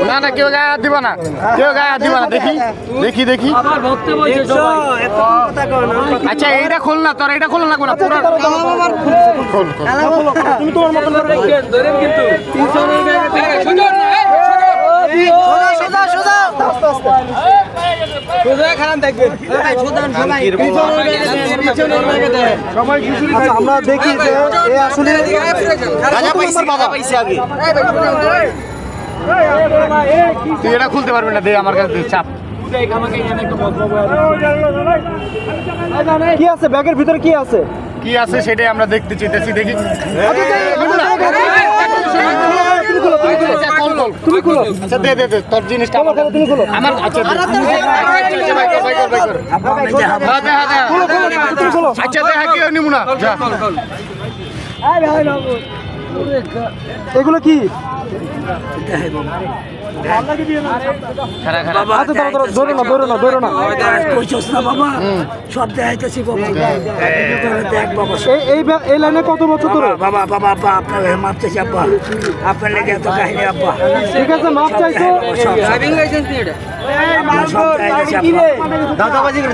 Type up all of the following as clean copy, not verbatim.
না না কেউ গায়ে হাত দিব না, কেউ গায়ে হাত দিব না। দেখি দেখি দেখি। আচ্ছা এইটা খোল না, তোর এটা খোল না কোনা পুরো খোল। তুমি তোমার মত করে ধরেন কিন্তু সোজা সোজা সোজা খান দেখবেন সবাই খিচুড়ি খায়। আমরা দেখি যে এ আসলে রাজা পাইছে, বাবা পাইছে আগে। তুই এটা খুলতে পারবি না, দে আমার কাছে চাপ। কি আছে ব্যাগের ভিতরে, কি আছে কি আছে সেটাই আমরা দেখতে চাইতেছি। দেখি তুমি খুলো। আচ্ছা দে দে দে তোর জিনিসটা আমার তুমি খুলো আমার। আচ্ছা আচ্ছা দে হাকি নিমু না। এগুলো কি এই লাইনে কত বছর ধরে? বাবা বাবা আব্বা আপনার মাপ চাইছি আব্বা, আপনার লেগে এত কাহিনী আব্বা। ঠিক আছে মাপ চাইছো। ড্রাইভিং লাইসেন্স নিয়ে এটা দাউতাবাজি করে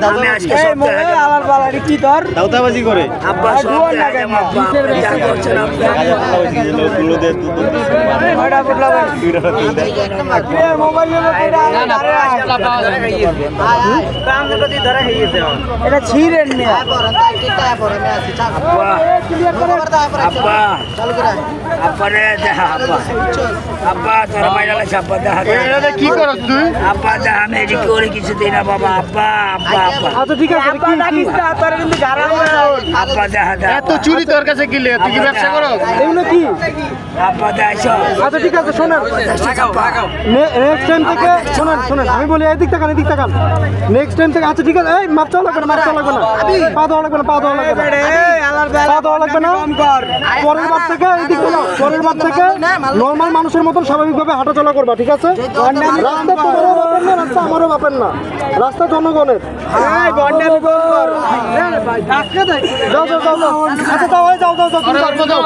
কি তোর দাউতাবাজি করে আব্বা সব যা করছেন এটা ছিঁড়েন কি করছ তুই? আব্বা আমি করে কিছু দিই না বাবা। আব্বা আব্বা আব্বা আচ্ছা ঠিক আছে আব্বা দেখা এত চুরি তোর কাছে কি লে? তুই কি ব্যবসা করো? এগুলো কি আব্বা দেখো। আচ্ছা ঠিক আছে শোনেন, নেক্সট টাইম থেকে শোনেন শোনেন আমি বলি এদিক তাকান এদিক তাকান। নেক্সট টাইম থেকে আচ্ছা ঠিক আছে। এই মাপ চাওয়া লাগবে না, মাপ চাওয়া লাগবে না, পা দেওয়া লাগবে না, পা দেওয়া লাগবে না, পা দেওয়া লাগবে না। পরের বার থেকে এদিক থেকে পরের বার থেকে নর্মাল মানুষের মতন স্বাভাবিকভাবে হাঁটাচলা করবা, ঠিক আছে? রাস্তা তোমারও বাপের না, রাস্তা আমারও বাপের না, রাস্তা জনগণের। যাও যাও যাও যাও। আচ্ছা যাও যাও যাও যাও তুমি যাও যাও।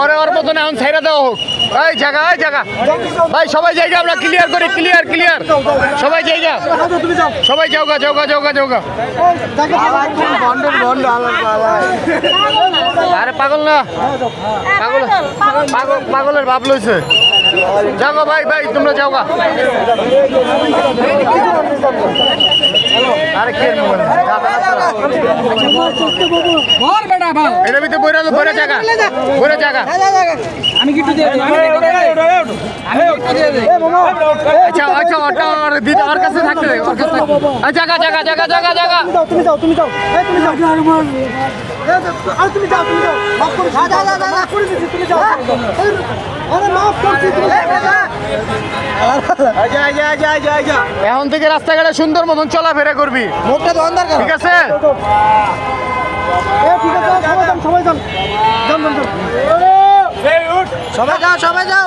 ওরে ওর মতন এখন ছেড়ে দেওয়া হোক। এই জায়গা এই জায়গা ভাই সবাই জায়গা আমরা ক্লিয়ার করি, ক্লিয়ার ক্লিয়ার সবাই জায়গা, সবাই যাওগা যাওগা যাওগা যাওগা। আরে পাগল না, পাগল পাগল পাগলের ভাব লইছে। যাও ভাই ভাই তোমরা যাওগা। আরে কে এটা ভিতরে বইরা বইরা জায়গা, বইরা জায়গা। আমি কিছু দিয়ে আচ্ছা আচ্ছা ওটা দিতে ওর কাছে থাকতে দে, ওর কাছে জায়গা জায়গা জায়গা জায়গা জায়গা। তুমি যাও তুমি যাও তুমি যাও আর তুমি যাও তুমি যাও মাফ করে দাদা দাদা মাফ করে দিছি তুমি যাও। আরে মাফ করছি তুমি যা যা যা যা যা। এখন থেকে রাস্তাঘাটে সুন্দর মতন চলাফেরা করবি, মুখটা বন্ধ কর, ঠিক আছে? ঠিক আছে সবাই যান যান যান যান সবাই যাও সবাই যাও।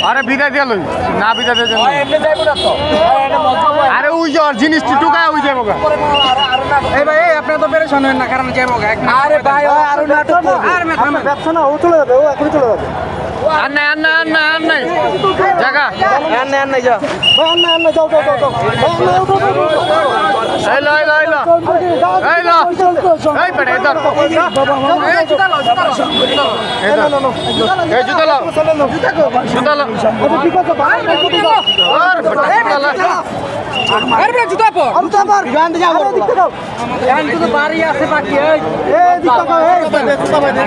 আরে বিদায় দিয়ে লই না, বিদায় দিয়ে আরে ওই যে জিনিস টুকায় ওই যাবো। এই ভাই আপনার তো পেরেশান হন না, কারণ যাবো। আরে ভাই আরো নাটক করবে, ব্যবসা না ও চলে যাবে, ও এখনই চলে যাবে। আর নাই আর নাই আর নাই আর নাই জায়গা আর নাই আর নাই যা আর নাই আর নাই যাও যাও যাও। এই লো এই লো এই লো এই লো এই পড়ে ইধর এই জুতা লো জুতা লো এই জুতা লো জুতা লো। আচ্ছা ঠিক আছে ভাই জুতা লো আর জুতা লো আরে জুতা পর জুতা পর গান দে যাও। আরে দিতে দাও গান তো বাড়ি আছে বাকি। এই দিতে দাও এই জুতা ভাই দে।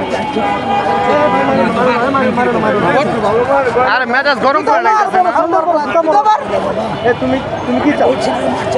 আরে মেজাজ গরম করে লাগছে। তুমি তুমি কি চাও?